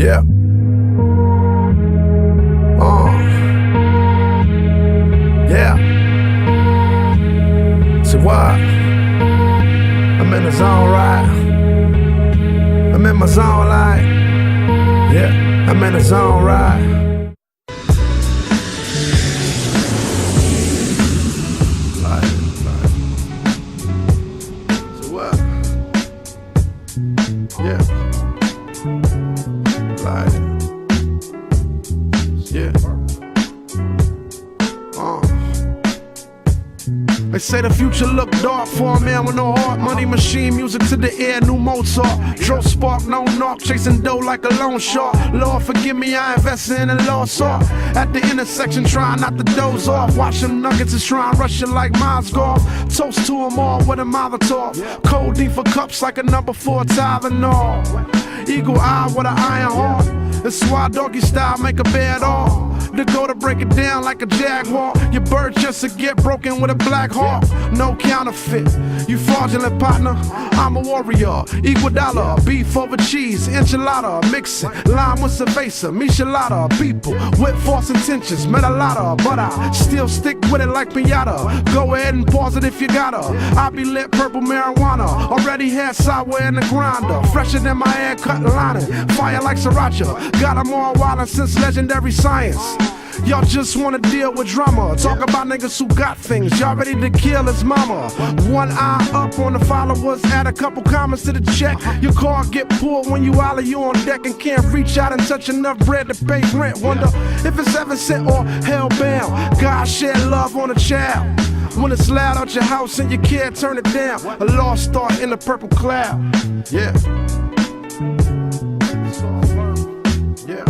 Yeah. Yeah. So what? I'm in the zone, right? I'm in my zone, like. Yeah. I'm in the zone, right? So what? Yeah. Like. Yeah. They say the future look dark for a man with no heart. Money machine, music to the ear, new Mozart. Drove spark, no knock, chasing dough like a lone shark. Lord forgive me, I invested in a lost art. At the intersection, trying not to doze off. Watch them nuggets is trying rushing like mine's golf. Toast to them all with a Molotov. Cold D for cups like a number 4 Tylenol. Eagle eye with an iron heart. That's why doggy style make a bed all. To go to break it down like a jaguar. Your bird just to get broken with a black hawk. No counterfeit, you fraudulent partner. I'm a warrior, equal dollar. Beef over cheese, enchilada. Mix it, lime with cerveza, michelada. People with false intentions, met a lot of. But I still stick with it like pinata. Go ahead and pause it if you gotta. I be lit purple marijuana. Already had sour in the grinder. Fresher than my haircut lining. Fire like sriracha. Got 'em all wildin' since legendary science. Y'all just wanna deal with drama. Talk about niggas who got things. Y'all ready to kill his mama. One eye up on the followers. Add a couple comments to the check. Your car get pulled when you holler you on deck and can't reach out and touch enough bread to pay rent. Wonder if it's heaven sent or hellbound. God shed love on a child. When it's loud out your house and you can't turn it down. A lost star in a purple cloud. Yeah. Yeah.